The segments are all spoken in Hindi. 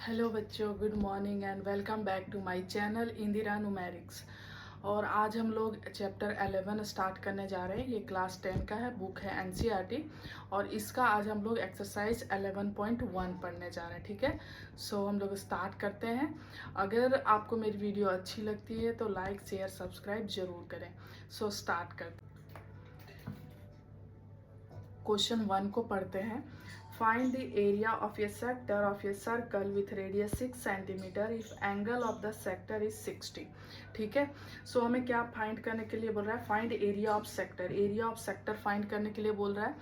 हेलो बच्चों, good morning and welcome back to my channel Indira numerics. और आज हम लोग चैप्टर 11 स्टार्ट करने जा रहे हैं। ये क्लास 10 का है, बुक है एनसीईआरटी और इसका आज हम लोग एक्सरसाइज 11.1 पढ़ने जा रहे हैं। ठीक है, सो हम लोग स्टार्ट करते हैं। अगर आपको मेरी वीडियो अच्छी लगती है तो लाइक शेयर सब्सक्राइब जरूर करें। सो स्टार्ट करते हैं। क्वेश्चन 1 को पढ़ते हैं। Find the area of A sector of a circle with radius 6 centimetre if angle of the sector is 60। ठीक है, सो हमें क्या फाइंड करने के लिए बोल रहा है? Find area of sector. Area of sector find करने के लिए बोल रहा है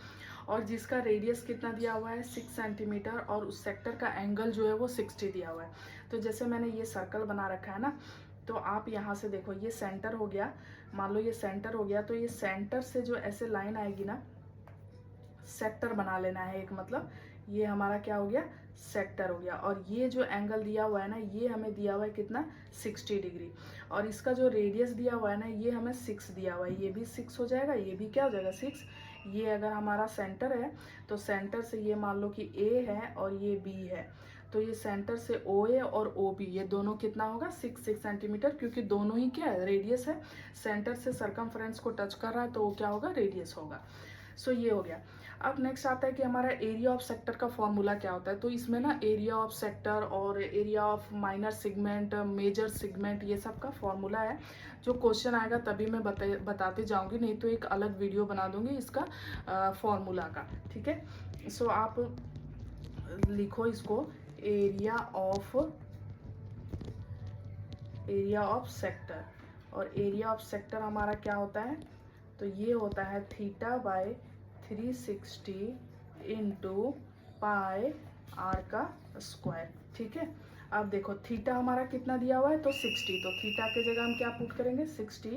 और जिसका रेडियस कितना दिया हुआ है 6 सेंटीमीटर और उस सेक्टर का एंगल जो है वो 60 दिया हुआ है। तो जैसे मैंने ये सर्कल बना रखा है ना, तो आप यहाँ से देखो, ये सेंटर हो गया। मान लो ये सेंटर हो गया, तो ये सेंटर से जो ऐसे लाइन आएगी ना, सेक्टर बना लेना है एक, मतलब ये हमारा क्या हो गया, सेक्टर हो गया। और ये जो एंगल दिया हुआ है ना, ये हमें दिया हुआ है कितना, 60 डिग्री। और इसका जो रेडियस दिया हुआ है ना, ये हमें 6 दिया हुआ है। ये भी 6 हो जाएगा, ये भी क्या हो जाएगा, 6। ये अगर हमारा सेंटर है तो सेंटर से ये मान लो कि ए है और ये बी है, तो ये सेंटर से ओ ए और ओ बी, ये दोनों कितना होगा, 6 सेंटीमीटर, क्योंकि दोनों ही क्या है, रेडियस है। सेंटर से सरकमफ्रेंस को टच कर रहा है तो वो क्या होगा, रेडियस होगा। सो ये हो गया। अब नेक्स्ट आता है कि हमारा एरिया ऑफ सेक्टर का फॉर्मूला क्या होता है। तो इसमें ना एरिया ऑफ सेक्टर और area of minor segment, major segment, ये सब का फॉर्मूला है। जो क्वेश्चन आएगा तभी मैं बताते जाऊंगी, नहीं तो एक अलग वीडियो बना दूंगी इसका फॉर्मूला का। ठीक है, सो आप लिखो इसको, एरिया ऑफ सेक्टर। और एरिया ऑफ सेक्टर हमारा क्या होता है, तो ये होता है theta by 360 into pi r का स्क्वायर। ठीक है, अब देखो थीटा हमारा कितना दिया हुआ है, तो 60, तो थीटा के जगह हम क्या पुट करेंगे, 60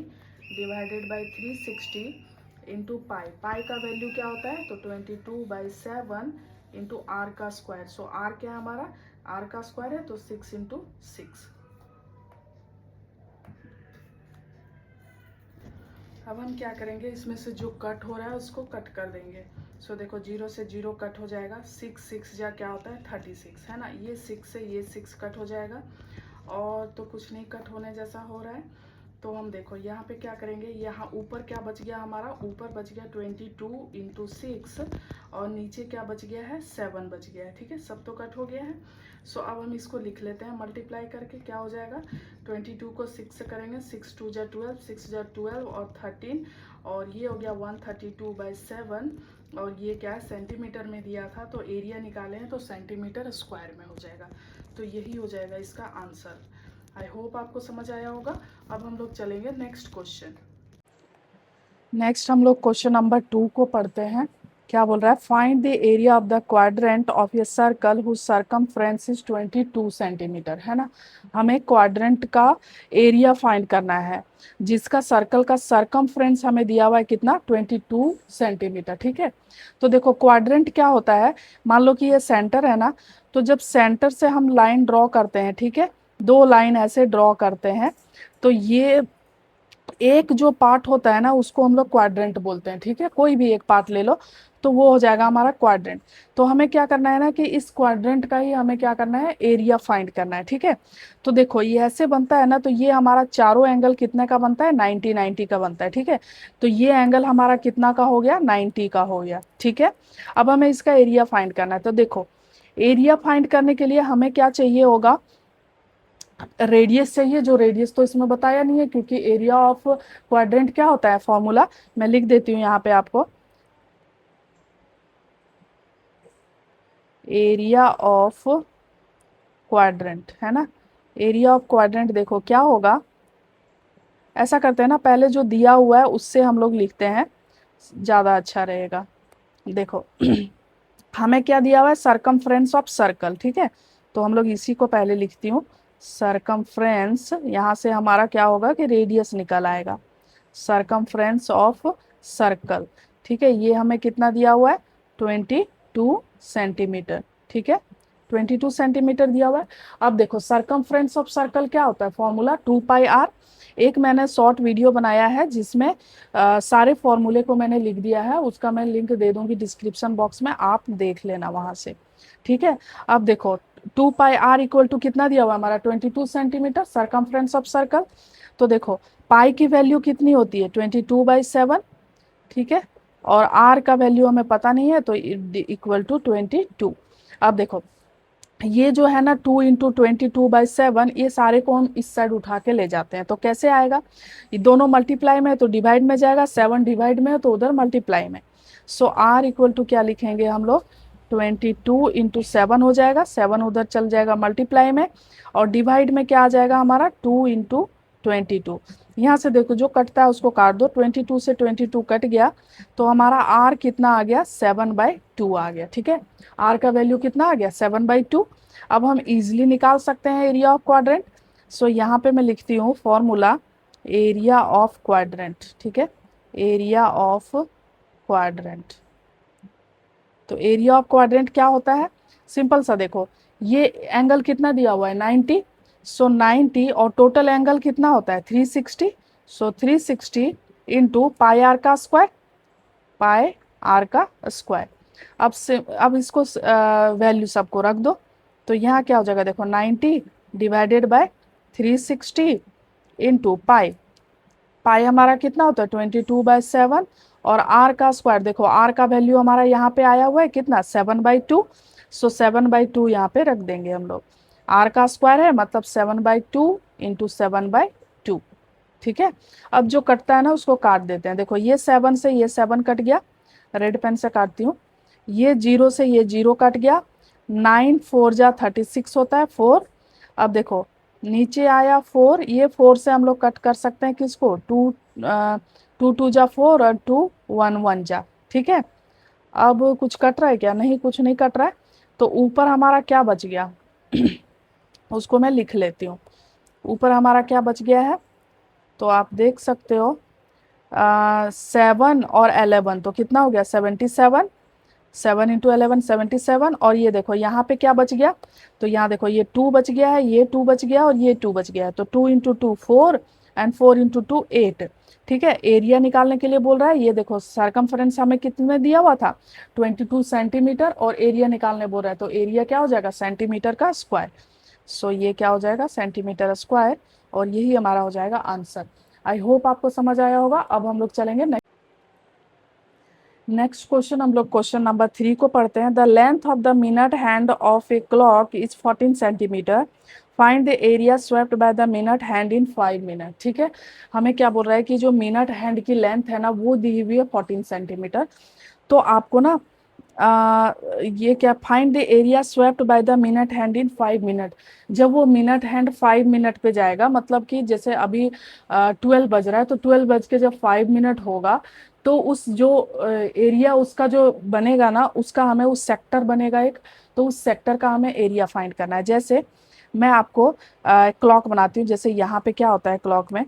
डिवाइडेड बाई 360 इंटू पाई। पाई का वैल्यू क्या होता है, तो 22/7 इंटू आर का स्क्वायर। सो आर क्या है हमारा, आर का स्क्वायर है, तो 6 इंटू 6। अब हम क्या करेंगे, इसमें से जो कट हो रहा है उसको कट कर देंगे। सो देखो 0 से 0 कट हो जाएगा, 6 जा क्या होता है, 36 है ना। ये 6 से ये 6 कट हो जाएगा और तो कुछ नहीं कट होने जैसा हो रहा है। तो हम देखो यहाँ पे क्या करेंगे, यहाँ ऊपर क्या बच गया हमारा, ऊपर बच गया 22 इंटू 6 और नीचे क्या बच गया है, 7 बच गया है। ठीक है, सब तो कट हो गया है। सो अब हम इसको लिख लेते हैं मल्टीप्लाई करके, क्या हो जाएगा, 22 को 6 से करेंगे, 6 2 जा 12, 6 जा 12 और 13, और ये हो गया 132/7। और ये क्या है, सेंटीमीटर में दिया था, तो एरिया निकाले हैं तो सेंटीमीटर स्क्वायर में हो जाएगा। तो यही हो जाएगा इसका आंसर। आई होप आपको समझ आया होगा। अब हम लोग चलेंगे नेक्स्ट क्वेश्चन। नेक्स्ट हम लोग क्वेश्चन नंबर 2 को पढ़ते हैं। क्या बोल रहा है, find the area of the quadrant of a circle whose circumference is 22 centimeter, है ना। हमें क्वाड्रेंट का एरिया फाइंड करना है जिसका सर्कल का सरकमफ्रेंस हमें दिया हुआ है कितना, 22 सेंटीमीटर। ठीक है, तो देखो क्वाड्रेंट क्या होता है, मान लो कि ये सेंटर है ना, तो जब सेंटर से हम लाइन ड्रॉ करते हैं, ठीक है, 2 लाइन ऐसे ड्रॉ करते हैं, तो ये एक जो पार्ट होता है ना उसको हम लोग क्वाड्रेंट बोलते हैं। ठीक है, कोई भी एक पार्ट ले लो तो वो हो जाएगा हमारा क्वाड्रेंट। तो हमें क्या करना है ना कि इस क्वाड्रेंट का ही हमें क्या करना है, एरिया फाइंड करना है। ठीक है, तो देखो ये ऐसे बनता है ना, तो ये हमारा चारों एंगल कितने का बनता है, 90 का बनता है। ठीक है, तो ये एंगल हमारा कितना का हो गया, 90 का हो गया। ठीक है, अब हमें इसका एरिया फाइंड करना है। तो देखो एरिया फाइंड करने के लिए हमें क्या चाहिए होगा, रेडियस चाहिए। जो रेडियस तो इसमें बताया नहीं है, क्योंकि एरिया ऑफ क्वाड्रेंट क्या होता है, फॉर्मूला मैं लिख देती हूँ यहाँ पे आपको। एरिया ऑफ क्वाड्रेंट है ना, एरिया ऑफ क्वाड्रेंट देखो क्या होगा, ऐसा करते हैं ना, पहले जो दिया हुआ है उससे हम लोग लिखते हैं, ज़्यादा अच्छा रहेगा। देखो हमें क्या दिया हुआ है, सरकमफ्रेंस ऑफ सर्कल। ठीक है, तो हम लोग इसी को पहले लिखती हूँ, सरकमफ्रेंस, यहाँ से हमारा क्या होगा कि रेडियस निकल आएगा, सरकमफ्रेंस ऑफ सर्कल। ठीक है, ये हमें कितना दिया हुआ है, 22 सेंटीमीटर। ठीक है, 22 सेंटीमीटर दिया हुआ है। अब देखो सरकमफ्रेंस ऑफ सर्कल क्या होता है, फॉर्मूला 2πr। एक मैंने शॉर्ट वीडियो बनाया है जिसमें सारे फॉर्मूले को मैंने लिख दिया है, उसका मैं लिंक दे दूंगी डिस्क्रिप्शन बॉक्स में, आप देख लेना वहां से। ठीक है, अब देखो 2 पाई आर इक्वल टू कितना दिया हुआ है हमारा 22 सेंटीमीटर सरकमफ्रेंस ऑफ सर्कल। तो देखो पाई की वैल्यू कितनी होती है 22/7, ठीक है, और आर का वैल्यू हमें पता नहीं है तो इक्वल टू 22। अब देखो ये जो है ना 2 इंटू 22/7, ये सारे को हम इस साइड उठा के ले जाते हैं तो कैसे आएगा, ये दोनों मल्टीप्लाई में है तो डिवाइड में जाएगा, 7 डिवाइड में है तो उधर मल्टीप्लाई में। सो आर इक्वल टू क्या लिखेंगे हम लोग 22 इंटू 7 हो जाएगा, 7 उधर चल जाएगा मल्टीप्लाई में, और डिवाइड में क्या आ जाएगा हमारा 2 इंटू 22। यहाँ से देखो जो कटता है उसको काट दो, 22 से 22 कट गया तो हमारा आर कितना आ गया 7/2 आ गया, ठीक है। आर का वैल्यू कितना आ गया 7/2। अब हम इजीली निकाल सकते हैं एरिया ऑफ क्वाड्रेंट। सो यहाँ पे मैं लिखती हूँ फॉर्मूला एरिया ऑफ क्वाड्रेंट, ठीक है, एरिया ऑफ क्वाड्रेंट। तो एरिया ऑफ क्वाड्रेंट क्या होता है, सिंपल सा देखो ये एंगल कितना दिया हुआ है 90, सो 90 और टोटल एंगल कितना होता है 360, सो 360 इंटू पाई आर का स्क्वायर, पाई आर का स्क्वायर। अब इसको वैल्यू सबको रख दो तो यहाँ क्या हो जाएगा देखो 90 डिवाइडेड बाय 360 इंटू पाई, पाई हमारा कितना होता है 22/7, और आर का स्क्वायर देखो आर का वैल्यू हमारा यहाँ पे आया हुआ है कितना 7/2, सो 7/2 यहाँ पे रख देंगे हम लोग। आर का स्क्वायर है मतलब 7/2 इंटू 7/2, ठीक है। अब जो कटता है ना उसको काट देते हैं, देखो ये 7 से ये 7 कट गया, रेड पेन से काटती हूँ, ये 0 से ये 0 कट गया, 9 4 जा 36 होता है 4। अब देखो नीचे आया 4, ये 4 से हम लोग कट कर सकते हैं किसको 2, 2 2 जा 4 और 2 1 1 जा, ठीक है। अब कुछ कट रहा है क्या, नहीं कुछ नहीं कट रहा है, तो ऊपर हमारा क्या बच गया उसको मैं लिख लेती हूँ। ऊपर हमारा क्या बच गया है तो आप देख सकते हो 7 और 11 तो कितना हो गया 77, 7 इंटू 11 77, और ये देखो यहाँ पे क्या बच गया, तो यहाँ देखो ये 2 बच गया है, ये 2 बच गया और ये 2 बच गया है, तो 2 इंटू 2 4 एंड 4 इंटू 2 8, ठीक है। एरिया निकालने के लिए बोल रहा है, ये देखो सरकमफ्रेंस हमें कितने दिया हुआ था 22 सेंटीमीटर, और एरिया निकालने बोल रहा है तो एरिया क्या हो जाएगा सेंटीमीटर का स्क्वायर। सो ये क्या हो जाएगा सेंटीमीटर स्क्वायर, और यही हमारा हो जाएगा आंसर। आई होप आपको समझ आया होगा। अब हम लोग चलेंगे नेक्स्ट क्वेश्चन, हम लोग क्वेश्चन नंबर 3 को पढ़ते हैं। The length of the minute hand of a clock is 14 centimetre, find the area swept by the minute hand in 5 minute, ठीक है। हमें क्या बोल रहा है कि जो मिनट हैंड की लेंथ है ना वो दी हुई है 14 सेंटीमीटर, तो आपको ना ये क्या find the area swept by the minute hand in 5 minute. जब वो मिनट हैंड 5 मिनट पे जाएगा, मतलब कि जैसे अभी 12 बज रहा है तो 12 बज के जब 5 मिनट होगा तो उस जो एरिया उसका जो बनेगा ना उसका हमें उस सेक्टर बनेगा एक, तो उस सेक्टर का हमें एरिया फाइंड करना है। जैसे मैं आपको क्लॉक बनाती हूँ, जैसे यहाँ पे क्या होता है क्लॉक में,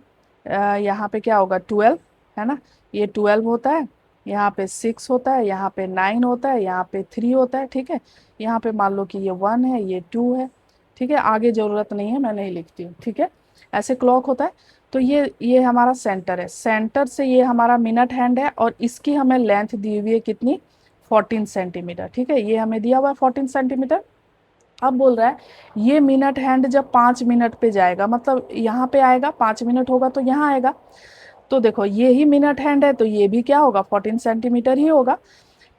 यहाँ पे क्या होगा 12 है ना, ये 12 होता है, यहाँ पे 6 होता है, यहाँ पे 9 होता है, यहाँ पे 3 होता है, ठीक है। यहाँ पे मान लो कि ये 1 है, ये 2 है, ठीक है। आगे जरूरत नहीं है, मैं नहीं लिखती हूँ, ठीक है। ऐसे क्लॉक होता है। तो ये हमारा सेंटर है, सेंटर से ये हमारा मिनट हैंड है, और इसकी हमें लेंथ दी हुई है कितनी 14 सेंटीमीटर, ठीक है। ये हमें दिया हुआ है 14 सेंटीमीटर। अब बोल रहा है ये मिनट हैंड जब 5 मिनट पे जाएगा, मतलब यहाँ पे आएगा 5 मिनट होगा तो यहाँ आएगा, तो देखो ये ही मिनट हैंड है तो ये भी क्या होगा 14 सेंटीमीटर ही होगा,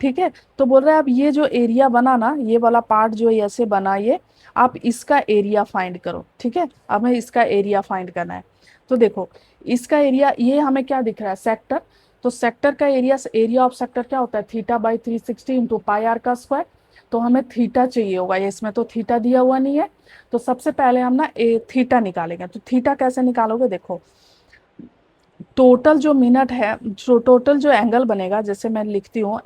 ठीक है। तो बोल रहा है अब ये जो एरिया बना ना, ये वाला पार्ट जो ऐसे बना, ये आप इसका एरिया फाइंड करो, ठीक है। अब हमें इसका एरिया फाइंड करना है। तो देखो इसका एरिया, ये हमें क्या दिख रहा है सेक्टर, तो सेक्टर का एरिया, एरिया ऑफ सेक्टर क्या होता है θ/360 इंटू पाई आर का स्क्वायर। तो हमें थीटा चाहिए होगा, इसमें तो थीटा दिया हुआ नहीं है, तो सबसे पहले हम ना थीटा निकालेंगे। तो थीटा कैसे निकालोगे, देखो टोटल जो मिनट है, जो टोटल जो एंगल बनेगा, जैसे मैं लिखती हूँ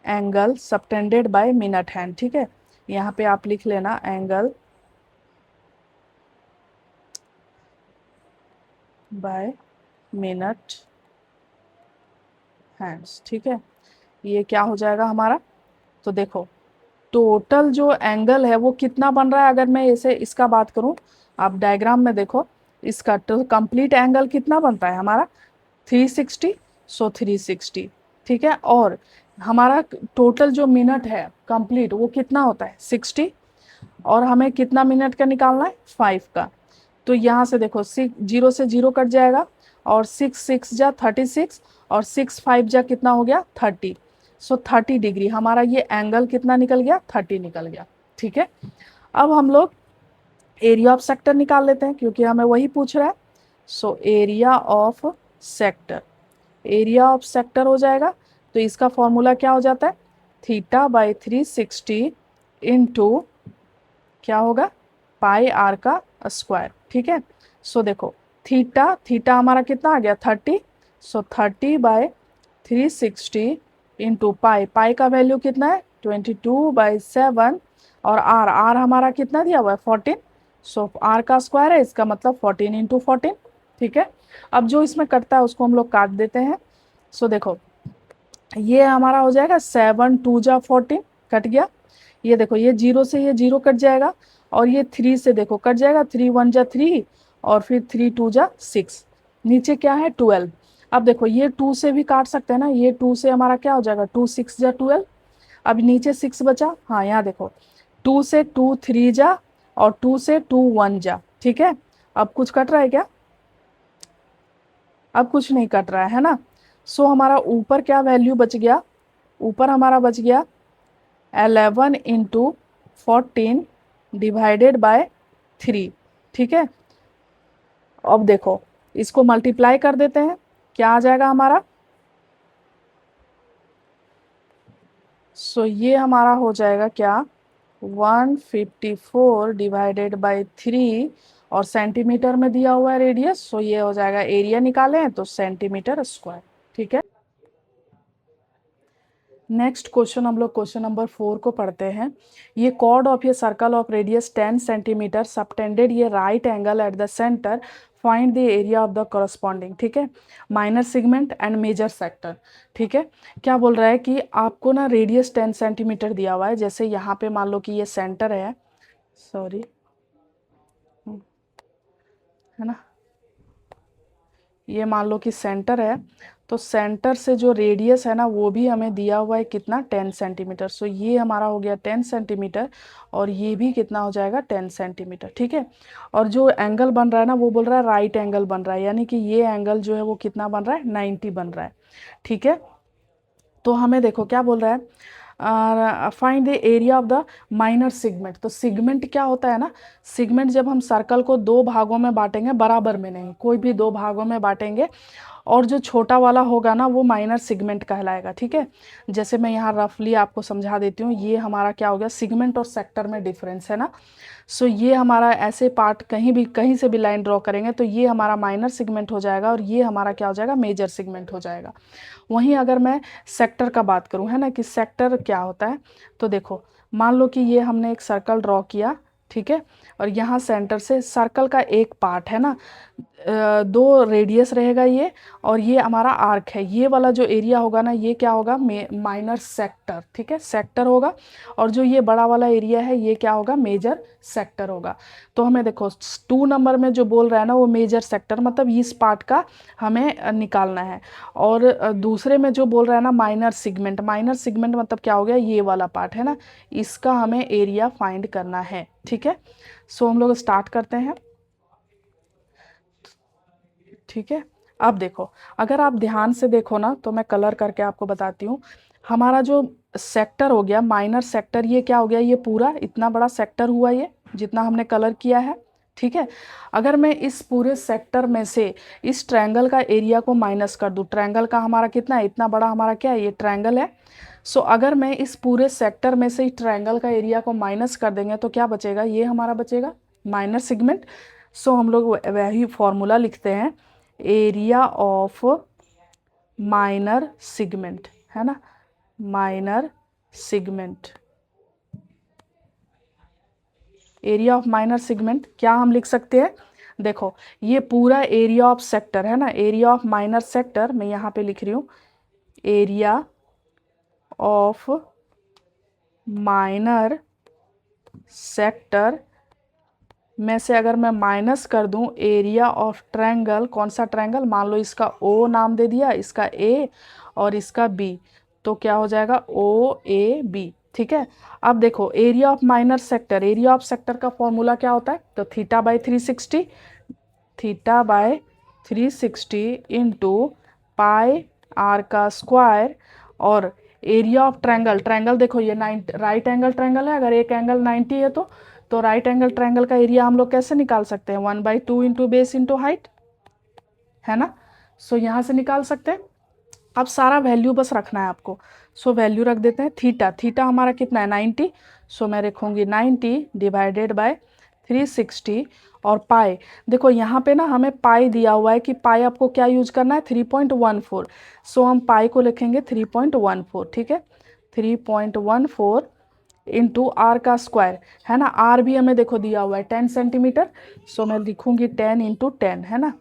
angle subtended by minute hand, ठीक है। यहाँ पे आप लिख लेना एंगल बाय मिनट हैंड्स, ठीक है। ये क्या हो जाएगा हमारा, तो देखो टोटल जो एंगल है वो कितना बन रहा है, अगर मैं इसे इसका बात करूं, आप डायग्राम में देखो इसका तो कंप्लीट एंगल कितना बनता है हमारा 360, सो 360, ठीक है। और हमारा टोटल जो मिनट है कंप्लीट वो कितना होता है 60, और हमें कितना मिनट का निकालना है 5 का। तो यहाँ से देखो 0 से 0 कट जाएगा, और 6 जा 36, और 6 5 जा कितना हो गया 30। सो 30 डिग्री हमारा ये एंगल कितना निकल गया 30 निकल गया। ठीक है, अब हम लोग एरिया ऑफ सेक्टर निकाल लेते हैं क्योंकि हमें वही पूछ रहा है। So area of sector, area of sector हो जाएगा, तो इसका फॉर्मूला क्या हो जाता है θ/360 इंटू क्या होगा पाई आर का स्क्वायर। ठीक है, सो देखो थीटा, थीटा हमारा कितना आ गया 30, सो 30/360 इंटू पाई, पाई का वैल्यू कितना है 22/7, और आर, आर हमारा कितना दिया हुआ है 14, सो आर का स्क्वायर है, इसका मतलब 14 इंटू 14। ठीक है, अब जो इसमें कटता है उसको हम लोग काट देते हैं। सो देखो ये हमारा हो जाएगा 7 2 जा 14, कट गया। ये देखो ये 0 से ये 0 कट जाएगा, और ये 3 से देखो कट जाएगा, 3 1 जा 3, और फिर 3 2 जा 6, नीचे क्या है 12। अब देखो ये 2 से भी काट सकते हैं ना, ये 2 से हमारा क्या हो जाएगा 2 6 जा 12। अब नीचे 6 बचा, हाँ यहाँ देखो 2 से 2 3 जा, और 2 से 2 1 जा। ठीक है, अब कुछ कट रहा है क्या, अब कुछ नहीं कट रहा है ना। सो हमारा ऊपर क्या वैल्यू बच गया, ऊपर हमारा बच गया 11 इंटू 14 डिवाइडेड बाय 3। ठीक है, अब देखो इसको मल्टीप्लाई कर देते हैं, क्या आ जाएगा हमारा, सो ये हमारा हो जाएगा क्या 154 डिवाइडेड बाई 3, और सेंटीमीटर में दिया हुआ है रेडियस, सो ये हो जाएगा एरिया निकाले हैं तो सेंटीमीटर स्क्वायर। ठीक है, नेक्स्ट क्वेश्चन हम लोग क्वेश्चन नंबर 4 को पढ़ते हैं। ये कॉर्ड ऑफ ये circle of radius 10 centimetre subtended ये right angle at the centre, find the area of the corresponding. ठीक है, minor segment and major sector. ठीक है, क्या बोल रहा है कि आपको ना रेडियस 10 सेंटीमीटर दिया हुआ है, जैसे यहाँ पे मान लो कि ये सेंटर है, सॉरी है ना, ये मान लो कि सेंटर है, तो सेंटर से जो रेडियस है ना वो भी हमें दिया हुआ है कितना 10 सेंटीमीटर। सो ये हमारा हो गया 10 सेंटीमीटर, और ये भी कितना हो जाएगा 10 सेंटीमीटर। ठीक है, और जो एंगल बन रहा है ना वो बोल रहा है राइट एंगल बन रहा है, यानी कि ये एंगल जो है वो कितना बन रहा है 90 बन रहा है। ठीक है, तो हमें देखो क्या बोल रहा है find the area of the minor segment. तो सिगमेंट क्या होता है ना, सिगमेंट जब हम सर्कल को दो भागों में बांटेंगे, बराबर में नहीं, कोई भी दो भागों में बांटेंगे, और जो छोटा वाला होगा ना वो माइनर सिगमेंट कहलाएगा। ठीक है, जैसे मैं यहाँ रफली आपको समझा देती हूँ, ये हमारा क्या हो गया, सिगमेंट और सेक्टर में डिफरेंस है ना। सो ये हमारा ऐसे पार्ट कहीं से भी लाइन ड्रॉ करेंगे तो ये हमारा माइनर सिगमेंट हो जाएगा, और ये हमारा क्या हो जाएगा मेजर सिगमेंट हो जाएगा। वहीं अगर मैं सेक्टर का बात करूं, है ना, कि सेक्टर क्या होता है, तो देखो मान लो कि ये हमने एक सर्कल ड्रॉ किया, ठीक है, और यहाँ सेंटर से सर्कल का एक पार्ट है ना, दो रेडियस रहेगा ये, और ये हमारा आर्क है, ये वाला जो एरिया होगा ना ये क्या होगा माइनर सेक्टर। ठीक है, सेक्टर होगा, और जो ये बड़ा वाला एरिया है ये क्या होगा मेजर सेक्टर होगा। तो हमें देखो 2 नंबर में जो बोल रहा है ना वो मेजर सेक्टर, मतलब इस पार्ट का हमें निकालना है, और दूसरे में जो बोल रहा है ना माइनर सिगमेंट, माइनर सिगमेंट मतलब क्या हो गया ये वाला पार्ट है ना, इसका हमें एरिया फाइंड करना है। ठीक है, सो हम लोग स्टार्ट करते हैं। ठीक है, अब देखो अगर आप ध्यान से देखो ना तो मैं कलर करके आपको बताती हूँ, हमारा जो सेक्टर हो गया माइनर सेक्टर, ये क्या हो गया, ये पूरा इतना बड़ा सेक्टर हुआ ये जितना हमने कलर किया है। ठीक है, अगर मैं इस पूरे सेक्टर में से इस ट्रायंगल का एरिया को माइनस कर दूं, ट्रायंगल का हमारा कितना है, इतना बड़ा हमारा क्या है, ये ट्रायंगल है। सो अगर मैं इस पूरे सेक्टर में से इस ट्रायंगल का एरिया को माइनस कर देंगे तो क्या बचेगा, ये हमारा बचेगा माइनर सेगमेंट। सो हम लोग वही फॉर्मूला लिखते हैं, एरिया ऑफ माइनर सिगमेंट, है ना, minor segment, area of minor segment क्या हम लिख सकते हैं, देखो ये पूरा एरिया ऑफ सेक्टर है ना, एरिया ऑफ माइनर सेक्टर मैं यहाँ पे लिख रही हूँ, एरिया ऑफ माइनर सेक्टर में से अगर मैं माइनस कर दूं एरिया ऑफ ट्रायंगल, कौन सा ट्रायंगल, मान लो इसका ओ नाम दे दिया, इसका ए और इसका बी, तो क्या हो जाएगा ओ ए बी। ठीक है, अब देखो area of minor sector, area of sector का फॉर्मूला क्या होता है, तो theta by 360, theta by 360 into pi r का स्क्वायर, और एरिया ऑफ ट्रायंगल, ट्रायंगल देखो ये राइट एंगल ट्रायंगल है, अगर एक एंगल 90 है तो राइट एंगल ट्रायंगल का एरिया हम लोग कैसे निकाल सकते हैं, 1/2 इंटू बेस इंटू हाइट, है ना। सो यहाँ से निकाल सकते हैं। अब सारा वैल्यू बस रखना है आपको। सो वैल्यू रख देते हैं। थीटा, थीटा हमारा कितना है 90, सो मैं रखूँगी 90 डिवाइडेड बाय 360, और पाई, देखो यहाँ पे ना हमें पाई दिया हुआ है कि पाई आपको क्या यूज करना है 3.14, सो हम पाई को लिखेंगे 3.14। ठीक है, 3.14 इंटू आर का स्क्वायर, है ना, आर भी हमें देखो दिया हुआ है 10 सेंटीमीटर, सो मैं लिखूंगी 10 इंटू 10, है ना,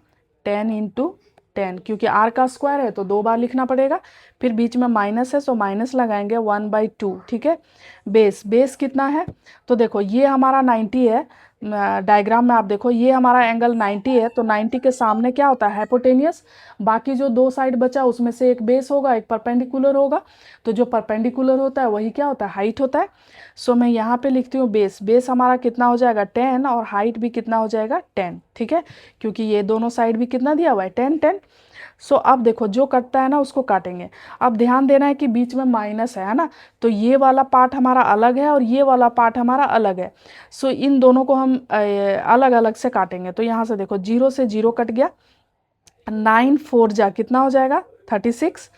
10 इंटू 10, क्योंकि आर का स्क्वायर है तो 2 बार लिखना पड़ेगा, फिर बीच में माइनस है सो माइनस लगाएंगे 1/2। ठीक है, बेस, बेस कितना है, तो देखो ये हमारा 90 है, डायग्राम में आप देखो ये हमारा एंगल 90 है, तो 90 के सामने क्या होता है हाइपोटेनियस, बाकी जो 2 साइड बचा उसमें से एक बेस होगा एक परपेंडिकुलर होगा, तो जो परपेंडिकुलर होता है वही क्या होता है हाइट होता है। सो मैं यहाँ पे लिखती हूँ बेस, बेस हमारा कितना हो जाएगा 10, और हाइट भी कितना हो जाएगा 10। ठीक है, क्योंकि ये दोनों साइड भी कितना दिया हुआ है 10 10। सो अब देखो जो कटता है ना उसको काटेंगे। अब ध्यान देना है कि बीच में माइनस है ना, तो ये वाला पार्ट हमारा अलग है और ये वाला पार्ट हमारा अलग है। सो इन दोनों को हम अलग अलग से काटेंगे। तो यहाँ से देखो 0 से 0 कट गया, 9 4 जा कितना हो जाएगा 36,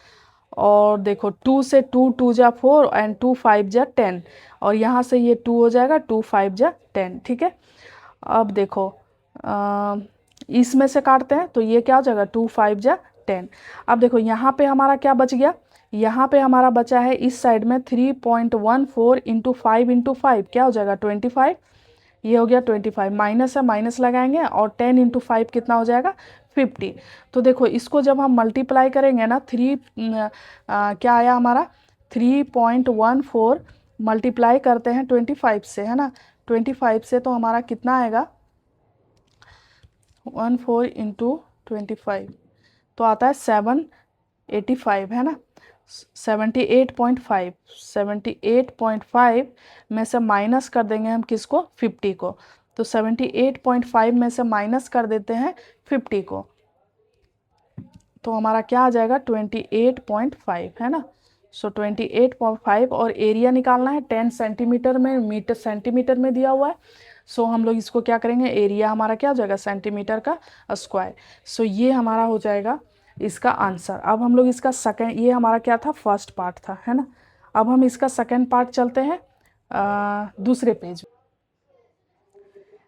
और देखो 2 से 2 2 जा 4, एंड 2 5 जा 10, और यहाँ से ये 2 हो जाएगा 2 5 जा 10। ठीक है, अब देखो इसमें से काटते हैं तो ये क्या हो जाएगा 2 5 जा 10। अब देखो यहाँ पे हमारा क्या बच गया, यहाँ पे हमारा बचा है इस साइड में 3.14 इंटू 5 इंटू 5 क्या हो जाएगा 25, ये हो गया 25, माइनस है माइनस लगाएंगे, और 10 इंटू 5 कितना हो जाएगा 50। तो देखो इसको जब हम मल्टीप्लाई करेंगे ना, क्या आया हमारा 3.14 मल्टीप्लाई करते हैं 25 से, है ना, 25 से तो हमारा कितना आएगा 14 इंटू 25, तो आता है 785, है ना, 78.5, 78.5 में से माइनस कर देंगे हम किसको 50 को, तो 78.5 में से माइनस कर देते हैं 50 को, तो हमारा क्या आ जाएगा 28.5, है ना। सो 28.5, और एरिया निकालना है 10 सेंटीमीटर में, मीटर सेंटीमीटर में दिया हुआ है। सो हम लोग इसको क्या करेंगे, एरिया हमारा क्या हो जाएगा सेंटीमीटर का स्क्वायर। सो ये हमारा हो जाएगा इसका आंसर। अब हम लोग इसका सेकंड, ये हमारा क्या था फर्स्ट पार्ट था, है ना, अब हम इसका सेकंड पार्ट चलते हैं दूसरे पेज।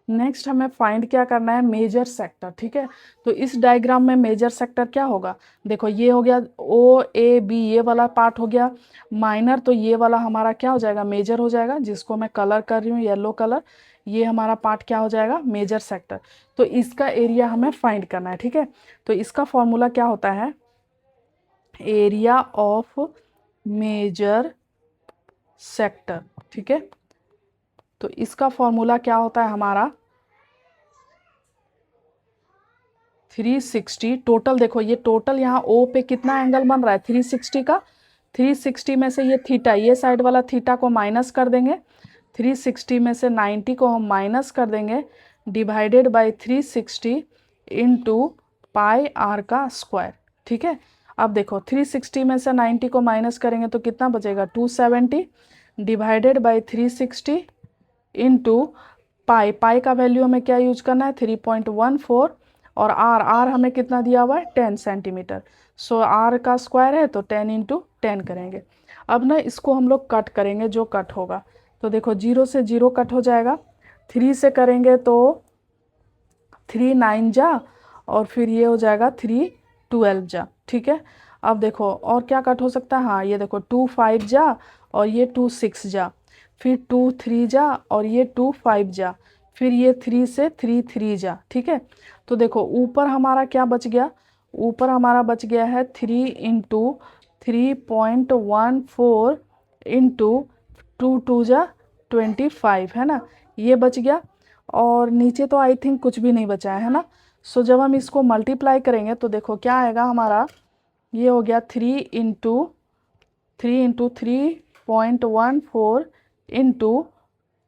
नेक्स्ट हमें फाइंड क्या करना है मेजर सेक्टर। ठीक है, तो इस डायग्राम में मेजर सेक्टर क्या होगा, देखो ये हो गया ओ ए बी, ये वाला पार्ट हो गया माइनर, तो ये वाला हमारा क्या हो जाएगा मेजर हो जाएगा, जिसको मैं कलर कर रही हूँ येलो कलर, ये हमारा पार्ट क्या हो जाएगा मेजर सेक्टर। तो इसका एरिया हमें फाइंड करना है। ठीक है, तो इसका फॉर्मूला क्या होता है, एरिया ऑफ मेजर सेक्टर। ठीक है, तो इसका फॉर्मूला क्या होता है हमारा 360, टोटल देखो ये टोटल यहाँ ओ पे कितना एंगल बन रहा है 360 का, 360 में से ये थीटा, ये साइड वाला थीटा को माइनस कर देंगे, 360 में से 90 को हम माइनस कर देंगे, divided by 360 into pi r का स्क्वायर। ठीक है, अब देखो 360 में से 90 को माइनस करेंगे तो कितना बचेगा 270, डिवाइडेड बाय 360 इंटू पाई, पाई का वैल्यू हमें क्या यूज करना है 3.14, और आर, आर हमें कितना दिया हुआ है 10 सेंटीमीटर, सो आर का स्क्वायर है तो 10 इंटू 10 करेंगे। अब ना इसको हम लोग कट करेंगे, जो कट होगा, तो देखो 0 से 0 कट हो जाएगा, 3 से करेंगे तो 3 9 जा, और फिर ये हो जाएगा 3 12 जा। ठीक है, अब देखो और क्या कट हो सकता है, हाँ ये देखो 2 5 जा, और ये 2 6 जा, फिर 2 3 जा, और ये 2 5 जा, फिर ये 3 से 3 3 जा। ठीक है, तो देखो ऊपर हमारा क्या बच गया, ऊपर हमारा बच गया है 3 इंटू 3.14 इंटू 2 2 जा 25, है ना, ये बच गया, और नीचे तो आई थिंक कुछ भी नहीं बचा है ना। सो जब हम इसको मल्टीप्लाई करेंगे तो देखो क्या आएगा हमारा, ये हो गया 3 इंटू 3 इंटू 3.14 इंटू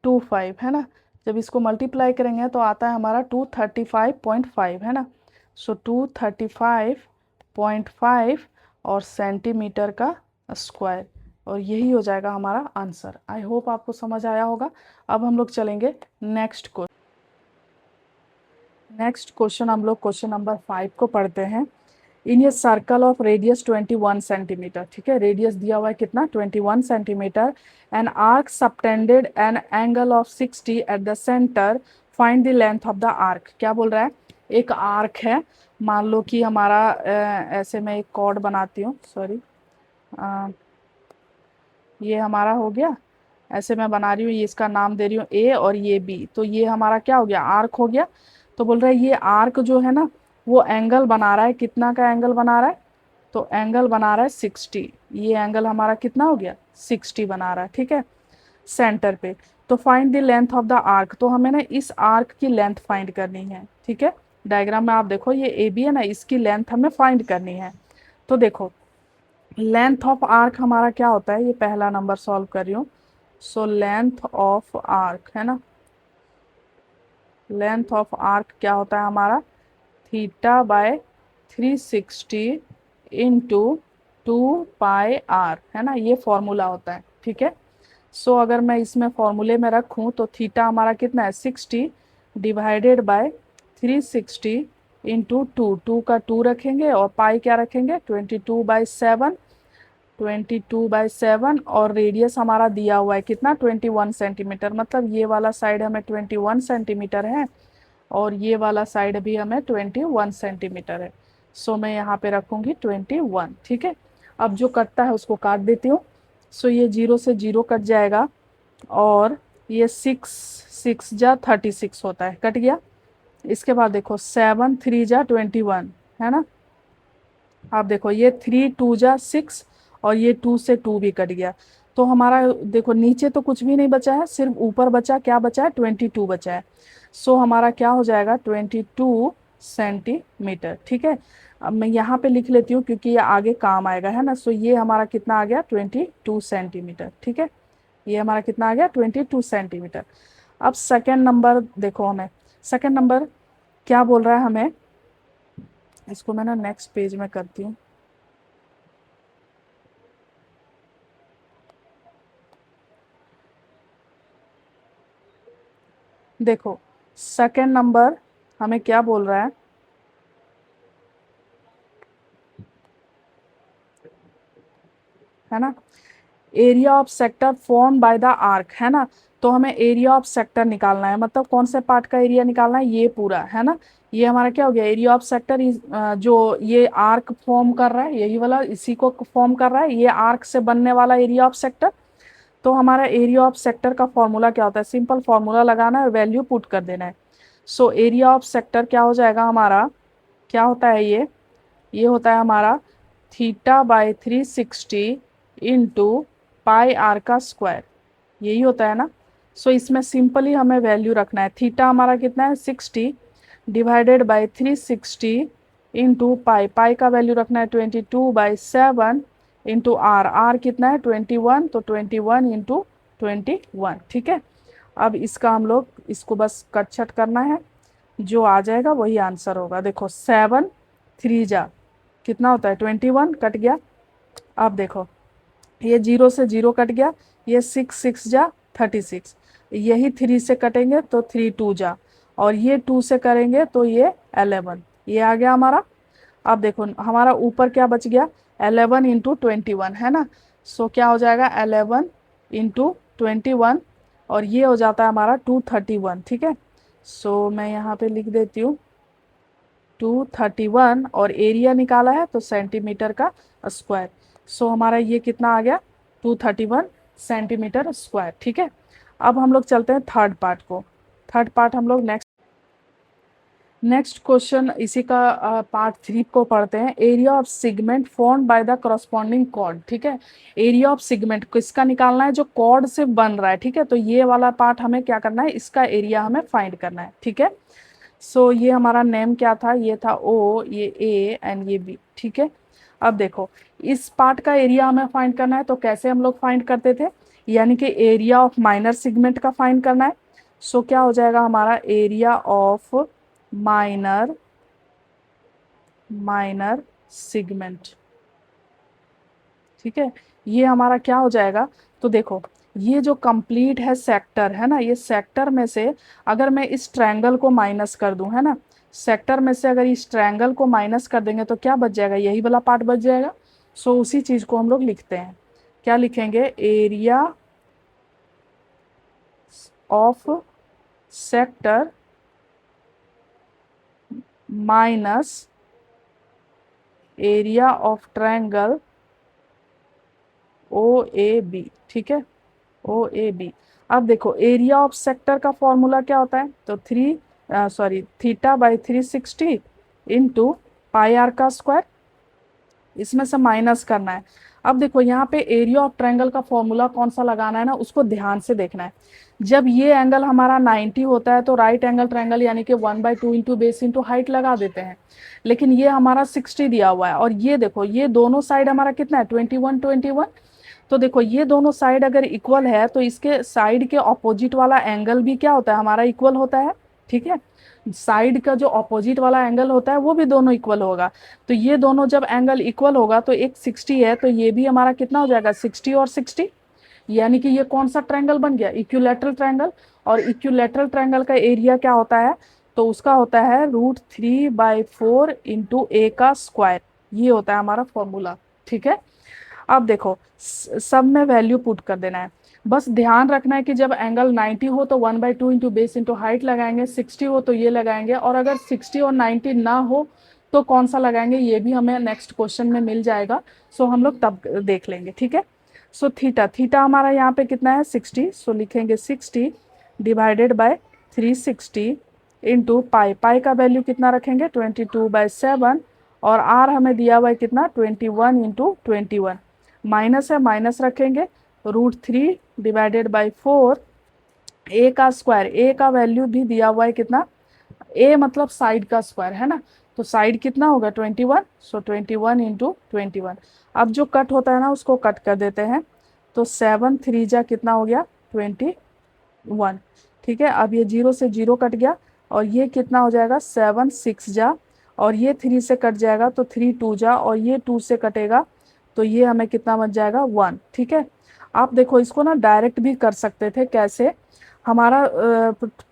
25 है ना। जब इसको मल्टीप्लाई करेंगे तो आता है हमारा 235.5 है ना। सो 235.5 और सेंटीमीटर का स्क्वायर, और यही हो जाएगा हमारा आंसर। आई होप आपको समझ आया होगा। अब हम लोग चलेंगे नेक्स्ट क्वेश्चन हम लोग क्वेश्चन नंबर 5 को पढ़ते हैं। In a circle of radius 21 centimetre, ठीक है, रेडियस दिया हुआ है कितना 21 centimetre, an arc subtended an angle of 60 at the centre, find the length of the arc. क्या बोल रहा है, एक आर्क है, मान लो कि हमारा ऐसे मैं एक कॉर्ड बनाती हूँ, सॉरी, ये हमारा हो गया, ऐसे मैं बना रही हूँ, ये इसका नाम दे रही हूँ ए और ये बी, तो ये हमारा क्या हो गया, आर्क हो गया। तो बोल रहा है ये आर्क जो है ना वो एंगल बना रहा है, कितना का एंगल बना रहा है, तो एंगल बना रहा है 60, ये एंगल हमारा कितना हो गया 60 बना रहा है, ठीक है, सेंटर पे। तो find the length of the arc, तो हमें ना इस आर्क की लेंथ फाइंड करनी है, ठीक है। डायग्राम में आप देखो ये ए बी है ना, इसकी लेंथ हमें फाइंड करनी है। तो देखो लेंथ ऑफ आर्क हमारा क्या होता है, ये पहला नंबर सॉल्व कर रही हूँ। सो लेंथ ऑफ आर्क है ना, लेंथ ऑफ आर्क क्या होता है हमारा, थीटा बाय 360 इंटू 2πr है ना, ये फॉर्मूला होता है, ठीक है। सो अगर मैं इसमें फॉर्मूले में रखूं तो थीटा हमारा कितना है 60 डिवाइडेड बाय 360 इंटू 2 का 2 रखेंगे और पाई क्या रखेंगे 22/7, 22/7, और रेडियस हमारा दिया हुआ है कितना 21 सेंटीमीटर, मतलब ये वाला साइड हमें 21 सेंटीमीटर है और ये वाला साइड भी हमें 21 सेंटीमीटर है। सो मैं यहाँ पे रखूँगी 21, ठीक है। अब जो कटता है उसको काट देती हूँ। सो ये 0 से 0 कट जाएगा और ये 6 जा 36 होता है, कट गया। इसके बाद देखो 7 3 जा 21 है ना, आप देखो ये 3 2 जा 6 और ये 2 से 2 भी कट गया। तो हमारा देखो नीचे तो कुछ भी नहीं बचा है, सिर्फ ऊपर बचा, क्या बचा है 22 बचा है। सो हमारा क्या हो जाएगा 22 सेंटीमीटर, ठीक है। अब मैं यहाँ पे लिख लेती हूँ क्योंकि ये आगे काम आएगा है ना। सो ये हमारा कितना आ गया 22 सेंटीमीटर, ठीक है, ये हमारा कितना आ गया 22 सेंटीमीटर। अब सेकेंड नंबर देखो, हमें सेकेंड नंबर क्या बोल रहा है हमें, इसको मैं ना नेक्स्ट पेज में करती हूँ। देखो सेकेंड नंबर हमें क्या बोल रहा है ना, area of sector form by the arc है ना। तो हमें एरिया ऑफ सेक्टर निकालना है, मतलब कौन से पार्ट का एरिया निकालना है, ये पूरा है ना। ये हमारा क्या हो गया एरिया ऑफ सेक्टर, जो ये आर्क फॉर्म कर रहा है यही वाला, इसी को फॉर्म कर रहा है, ये आर्क से बनने वाला एरिया ऑफ सेक्टर। तो हमारा एरिया ऑफ सेक्टर का फॉर्मूला क्या होता है, सिंपल फॉर्मूला लगाना है, वैल्यू पुट कर देना है। सो एरिया ऑफ सेक्टर क्या हो जाएगा हमारा, क्या होता है ये होता है हमारा theta by 360 into pi r का स्क्वायर, यही होता है ना। सो इसमें सिंपली हमें वैल्यू रखना है, थीटा हमारा कितना है 60 डिवाइडेड बाय 360 इंटू पाई, पाई का वैल्यू रखना है 22/7 इंटू आर, आर कितना है 21, तो 21 इंटू 21, ठीक है। अब इसका हम लोग इसको बस कट छट करना है, जो आ जाएगा वही आंसर होगा। देखो 7 3 जा कितना होता है 21, कट गया। अब देखो ये 0 से 0 कट गया, ये 6 जा 36, यही 3 से कटेंगे तो 3 2 जा, और ये 2 से करेंगे तो ये 11, ये आ गया हमारा। अब देखो हमारा ऊपर क्या बच गया 11 इंटू 21 है ना। सो क्या हो जाएगा 11 इंटू 21, और ये हो जाता है हमारा 231, ठीक है। सो मैं यहाँ पे लिख देती हूँ 231, और एरिया निकाला है तो सेंटीमीटर का स्क्वायर। सो हमारा ये कितना आ गया 231 सेंटीमीटर स्क्वायर, ठीक है। अब हम लोग चलते हैं थर्ड पार्ट को, थर्ड पार्ट हम लोग नेक्स्ट क्वेश्चन इसी का पार्ट 3 को पढ़ते हैं। Area of segment formed by the corresponding chord, ठीक है। एरिया ऑफ सेगमेंट किसका निकालना है, जो कॉर्ड से बन रहा है, ठीक है। तो ये वाला पार्ट हमें क्या करना है, इसका एरिया हमें फाइंड करना है, ठीक है। सो ये हमारा नेम क्या था, ये था ओ, ये ए एंड ये बी, ठीक है। अब देखो इस पार्ट का एरिया हमें फाइंड करना है, तो कैसे हम लोग फाइंड करते थे, यानी कि एरिया ऑफ माइनर सेगमेंट का फाइंड करना है। सो क्या हो जाएगा हमारा area of minor minor segment, ठीक है। ये हमारा क्या हो जाएगा, तो देखो ये जो कंप्लीट है सेक्टर है ना, ये सेक्टर में से अगर मैं इस ट्रायंगल को माइनस कर दूं, है ना, सेक्टर में से अगर इस ट्रायंगल को माइनस कर देंगे तो क्या बच जाएगा, यही वाला पार्ट बच जाएगा। सो उसी चीज को हम लोग लिखते हैं, क्या लिखेंगे, area of sector minus area of triangle O A B, ठीक है, ओ ए बी। अब देखो एरिया ऑफ सेक्टर का फॉर्मूला क्या होता है, तो theta by 360 into pi r का स्क्वायर, इसमें से माइनस करना है। अब देखो यहाँ पे एरिया ऑफ ट्रायंगल का फॉर्मूला कौन सा लगाना है ना, उसको ध्यान से देखना है। जब ये एंगल हमारा 90 होता है तो राइट एंगल ट्रायंगल यानी कि 1/2 इंटू बेस इंटू हाइट लगा देते हैं, लेकिन ये हमारा 60 दिया हुआ है, और ये देखो ये दोनों साइड हमारा कितना है, 21 21। तो देखो ये दोनों साइड अगर इक्वल है तो इसके साइड के ऑपोजिट वाला एंगल भी क्या होता है, हमारा इक्वल होता है, ठीक है। साइड का जो ऑपोजिट वाला एंगल होता है वो भी दोनों इक्वल होगा। तो ये दोनों जब एंगल इक्वल होगा तो एक 60 है, तो ये भी हमारा कितना हो जाएगा, 60 और 60, यानी कि ये कौन सा ट्रायंगल बन गया, इक्विलैटरल ट्रायंगल। और इक्विलैटरल ट्रायंगल का एरिया क्या होता है, तो उसका होता है √3/4 इंटू ए का स्क्वायर, ये होता है हमारा फॉर्मूला, ठीक है। अब देखो सब में वैल्यू पुट कर देना है, बस ध्यान रखना है कि जब एंगल 90 हो तो 1/2 इंटू बेस इंटू हाइट लगाएंगे, 60 हो तो ये लगाएंगे, और अगर 60 और 90 ना हो तो कौन सा लगाएंगे, ये भी हमें नेक्स्ट क्वेश्चन में मिल जाएगा। सो हम लोग तब देख लेंगे, ठीक है। सो थीटा थीटा हमारा यहाँ पे कितना है, 60, सो लिखेंगे 60 डिवाइडेड बाय 360 इंटू पाई, पाई का वैल्यू कितना रखेंगे, 22/7, और आर हमें दिया हुआ है कितना, 21 इंटू 21, माइनस है माइनस रखेंगे, √3 डिवाइडेड बाई 4, ए का स्क्वायर, ए का वैल्यू भी दिया हुआ है कितना, ए मतलब साइड का स्क्वायर है ना, तो साइड कितना होगा 21, सो 21 इंटू 21। अब जो कट होता है ना उसको कट कर देते हैं, तो 7 3 जा कितना हो गया 21, ठीक है। अब ये 0 से 0 कट गया, और ये कितना हो जाएगा 7 6 जा, और ये 3 से कट जाएगा तो 3 2 जा, और ये 2 से कटेगा तो ये हमें कितना बच जाएगा 1, ठीक है। आप देखो इसको ना डायरेक्ट भी कर सकते थे, कैसे, हमारा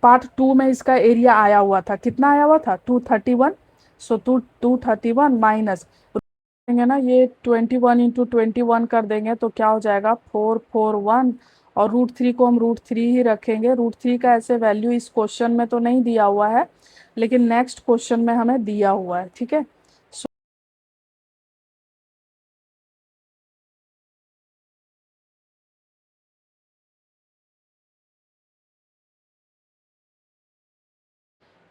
पार्ट 2 में इसका एरिया आया हुआ था, कितना आया हुआ था 231, सो 231 माइनस देंगे ना, ये 21 इंटू 21 कर देंगे तो क्या हो जाएगा 441, और √3 को हम √3 ही रखेंगे। √3 का ऐसे वैल्यू इस क्वेश्चन में तो नहीं दिया हुआ है, लेकिन नेक्स्ट क्वेश्चन में हमें दिया हुआ है, ठीक है।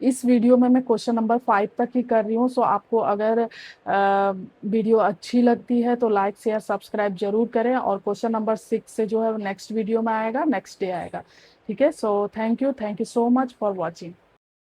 इस वीडियो में मैं क्वेश्चन नंबर 5 तक ही कर रही हूँ। सो आपको अगर वीडियो अच्छी लगती है तो लाइक शेयर सब्सक्राइब जरूर करें, और क्वेश्चन नंबर 6 से जो है नेक्स्ट वीडियो में आएगा, नेक्स्ट डे आएगा, ठीक है। So thank you so much for watching.